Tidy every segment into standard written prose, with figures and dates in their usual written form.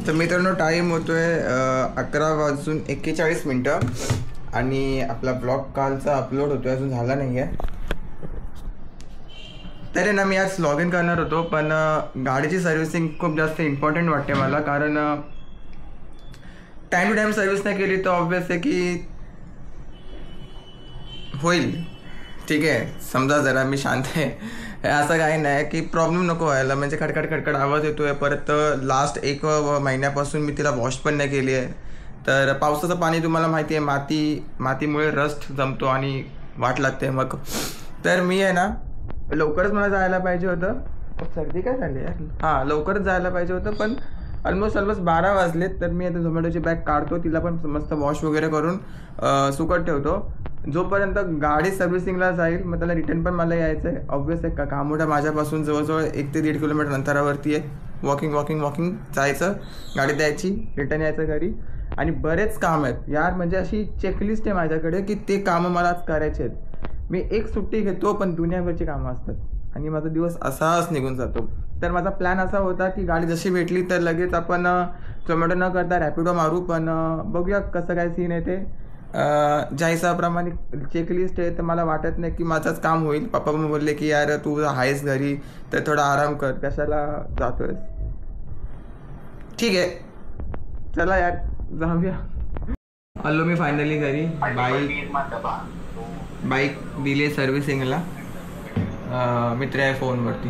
तर मित्रांनो टाईम होतोय 11:41 आणि आपला ब्लॉग कालचा अपलोड होतोय, अजून झाला नाही आहे. तर ना मी आज लॉग इन करणार होतो, पण गाडीची सर्व्हिसिंग खूप जास्त इम्पॉर्टंट वाटते मला. कारण टाईम टू टाईम सर्व्हिस नाही केली तर ऑब्वियस आहे की होईल. ठीक आहे, समजा जरा मी शांत आहे, असं काही नाही की प्रॉब्लेम नको व्हायला. म्हणजे खडखड खडखड आवाज येतो आहे. परत लास्ट 1 महिन्यापासून मी तिला वॉश पण नाही केली आहे. तर पावसाचं पाणी तुम्हाला माहिती आहे, मातीमुळे रस्ट जमतो आणि वाट लागते मग. तर मी आहे ना लवकरच मला जायला पाहिजे होतं. सर्दी काय झाली यार. हां, लवकरच जायला पाहिजे होतं, पण ऑलमोस्ट 12 वाजलेत. तर मी आता झोमॅटोची बॅग काढतो, तिला पण मस्त वॉश वगैरे करून सुकत ठेवतो. जोपर्यंत गाडी सर्व्हिसिंगला जाईल मग त्याला रिटर्न पण मला यायचं आहे. ऑब्वियस आहे, कामोठा माझ्यापासून जवळजवळ 1 ते 1.5 किलोमीटर अंतरावरती आहे. वॉकिंग जायचं, गाडी द्यायची, रिटर्न यायचं घरी. आणि बरेच काम आहेत यार, म्हणजे अशी चेकलिस्ट आहे माझ्याकडे की ते कामं मला आज करायचे आहेत. मी एक सुट्टी घेतो पण दुनियाभरची कामं असतात आणि माझा दिवस असाच निघून जातो. तर माझा प्लॅन असा होता की गाडी जशी भेटली तर लगेच आपण झोमॅटो न करता रॅपिडो मारू. पण बघूया कसं काय सीन आहे ते. ज्या हिसाबाप्रमाणे चेकलिस्ट आहे तर मला वाटत नाही की माझंच काम होईल. पप्पा पण बोलले की यार तू आहेस घरी तर थोडा आराम कर, कशाला जातोयस. ठीक आहे, चला यार जाऊया. आलो मी फायनली घरी. बाईक दिली सर्व्हिसिंगला. मित्र आहे फोनवरती.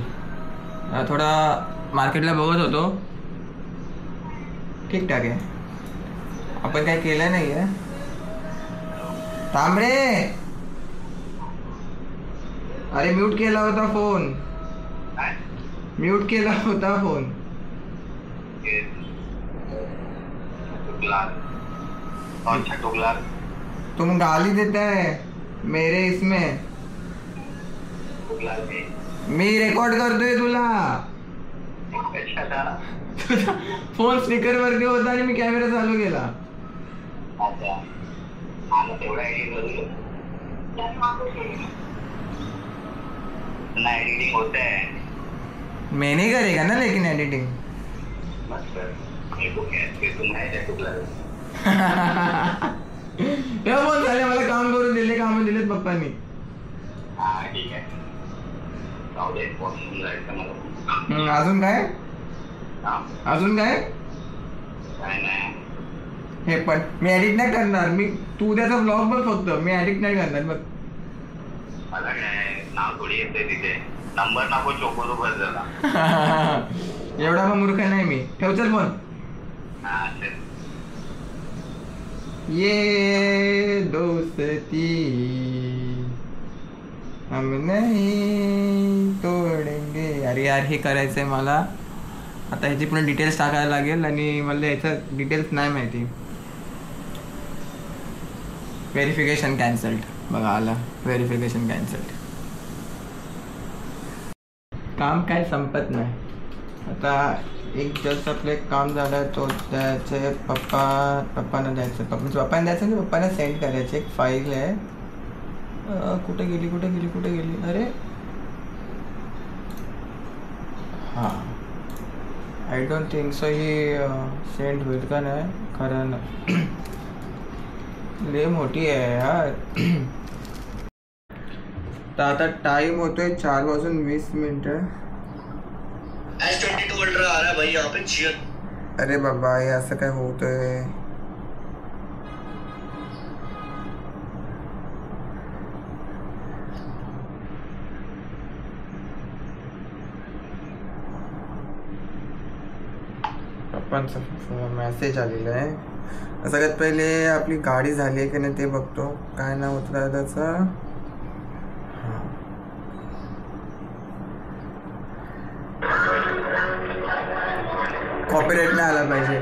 थोडा मार्केटला बघत होतो. ठीकठाक आहे, आपण काय केलं नाही आहे. थांब रे, अरे म्यूट केला होता फोन. तुम गाली देता है मेरे इसमें. मी रेकॉर्ड करतोय तुला. फोन स्पीकर वरती होता आणि मी कॅमेरा चालू केला. एडिटिंग होता है, मैं नहीं करेगा ना लेकिन एडिटिंग. बोल झाले, मला काम करून दिले, काम दिलेत पप्पांनी. ठीक आहे, अजून काय हे पण मी एडिट नाही करणार. मी तू उद्याचा ब्लॉग बघ फक्त, मी एडिट नाही करणार. बघ मला काय नाव थोडी येते तिथे, नंबर नको चोको बस झाला. एवढा पण मूर्ख नाही मी. ठेव चल फोन. ये दोस्ती हम नहीं तोडेंगे. अरे यार हे करायचंय मला आता. ह्याची पुन्हा डिटेल्स टाकायला लागेल आणि मला ह्याचं डिटेल्स नाही माहिती. Verification cancelled. बघा आला व्हेरिफिकेशन कॅन्सल्ड. काम काय संपत नाही. आता एक जस्ट आपलं एक काम झालं तो त्याचे पप्पांना द्यायचं. पप्पांना द्यायचं की पप्पांना सेंड करायची एक फाईल आहे. कुठे गेली. अरे हां, I don't think so he send होईल का नाही. कारण लय मोठी आहे यार. तर आता टाइम होतोय 4:20. S22 अल्ट्रा आ रहा है भाई यहाँ पे. अरे बाबा हे असं काय होतंय. पप्पांचा मेसेज आलेला आहे. सगळ्यात पहिले आपली गाडी झाली आहे की नाही ते बघतो. काय नाव होतं त्याचं. हां, कॉपीराइट नाही आला पाहिजे.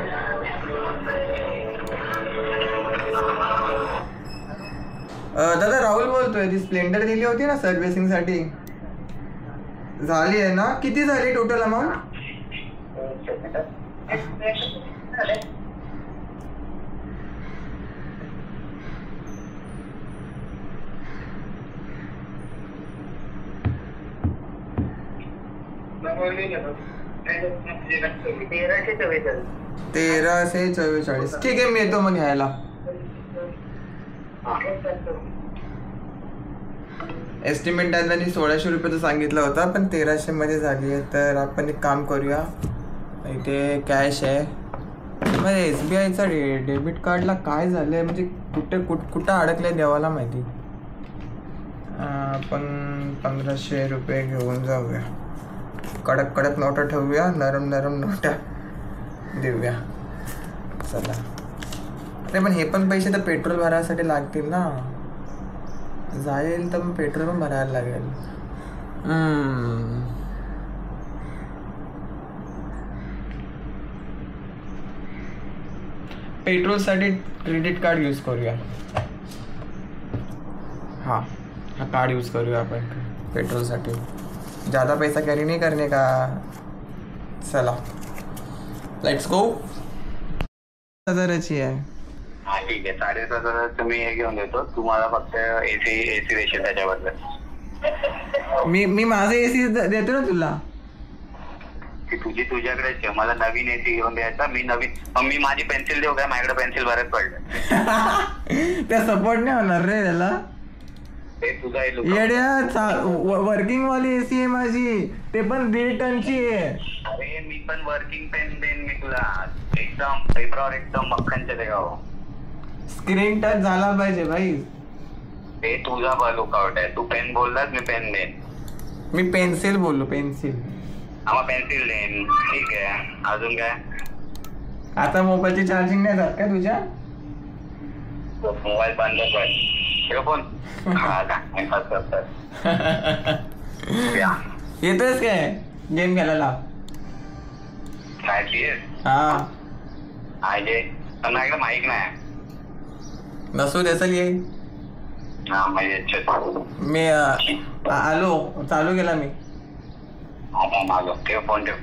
दादा राहुल बोलतोय. ती स्प्लेंडर दिली होती ना सर्व्हिसिंगसाठी, झाली आहे ना. किती झाली टोटल अमाऊंट. 1344. ठीक आहे, मी येतो मग घ्यायला. एस्टिमेट त्यांनी 1600 रुपयाचं सांगितलं होता, पण 1300 मध्ये झाली आहे. तर आपण एक काम करूया, इथे कॅश आहे. म्हणजे SBIचा डेबिट कार्डला काय झालंय, म्हणजे कुठं अडकलंय देवाला माहिती. आपण 1500 रुपये घेऊन जाऊया. कडक नोटा ठेवूया, नरम नोटा देऊया. चला. अरे पण हे पण पैसे तर पेट्रोल भरायसाठी लागतील ना. जाईल तर मग पेट्रोल पण भरायला लागेल. पेट्रोलसाठी क्रेडिट कार्ड यूज करूया. हा कार्ड यूज करूया आपण पेट्रोलसाठी. ज़्यादा पैसा कॅरी नाही करणे का. चला, लेट्स गो. 1000ची आहे. हा ठीक आहे, 7,500 मी हे घेऊन देतो तुम्हाला. फक्त एसी देशील त्याच्याबद्दल. मी माझं एसी देतो ना तुला. ती तुझ्याकडेच आहे. मला नवीन एसी घेऊन द्यायचा. मी माझी पेन्सिल देऊ काय. माझ्याकडे पेन्सिल बरंच पडलं. त्या सपोर्ट नाही होणार रे त्याला. ते तुझा येड्या, वर्किंग वाली एसी आहे माझी, ते पण 1.5 टनची आहे. अरे मी पण वर्किंग पेन देईन मी तुला. एकदम पेपरावर एकदम मक्खनचे ते गाव. स्क्रीन टच झाला पाहिजे भाई. ते तुझा लुकआउट आहे. तू पेन बोललास, मी पेन देईन. मी पेन्सिल बोललो, पेन्सिल. हा पेन्सिल देईन. ठीक आहे, अजून काय. आता मोबाईलची चार्जिंग नाही जात का तुझ्या. मोबाईल बंद कर. फोन येतोयस काय गेम खेळायला. हा माझ्याकडे माईक नाही. नसू देसल ये. मी आलो, चालू केला मी. ठेव फोन ठेव.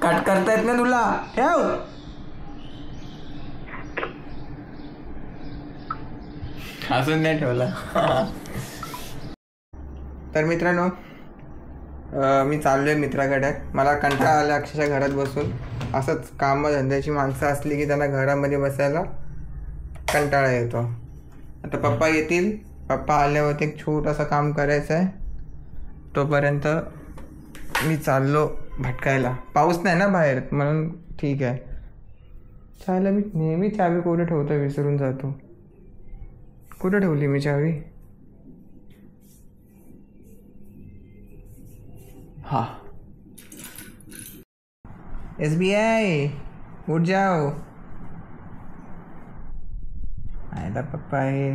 कट करता येत ना तुला. ठेव. अजून नाही ठेवला. तर मित्रांनो, मी चाललोय मित्राकडे. मला कंटाळा आला अक्षरशः घरात बसून. असंच कामधंद्याची माणसं असली की त्यांना घरामध्ये बसायला कंटाळा येतो. आता पप्पा येतील. पप्पा आल्यावरती एक छोटंसं काम करायचं आहे. तोपर्यंत मी चाललो भटकायला. पाऊस नाही ना बाहेर, म्हणून ठीक आहे. चायला मी नेहमी चावी कुठे ठेवतो विसरून जातो. कुठे ठेवली मी चावी. हा, SBI उठ जाओ. आयला पप्पा आहे.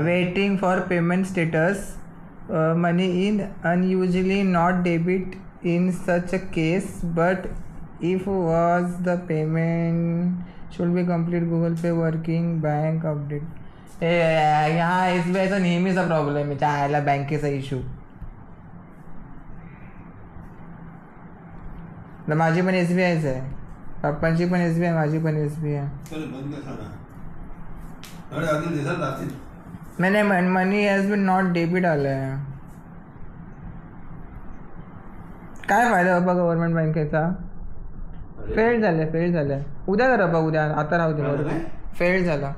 Waiting for payment status. Money in unusually not debit in such a case, but if was the payment should be complete. Google Pay working, bank update. ह्या SBIचा नेहमीचा प्रॉब्लेम आहे. त्याला बँकेचा इश्यू. माझी पण SBIच आहे. पप्पांची पण SBI, माझी पण SBI. नाही, मनी हॅज बीन नॉट डेबिट आलंय. काय फायदा बाबा गव्हर्नमेंट बँकेचा. फेल झालं. उद्या करा बाबा, उद्या. आता राहू दे. फेल झाला.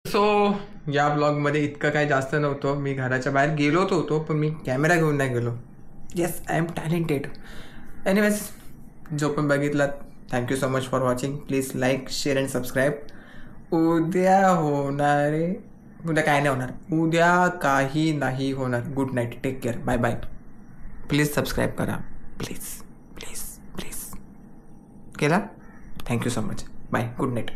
सो या ब्लॉगमध्ये इतकं काही जास्त नव्हतं. मी घराच्या बाहेर गेलोच होतो, पण मी कॅमेरा घेऊन नाही गेलो. Yes, I am talented. Anyways, जो पण बघितलात, thank you so much for watching. Please like, share and subscribe. उद्या काय नाही होणार. उद्या काही नाही होणार. Good night, take care, bye bye. Please subscribe करा. प्लीज केला. Thank you so much. Bye, good night.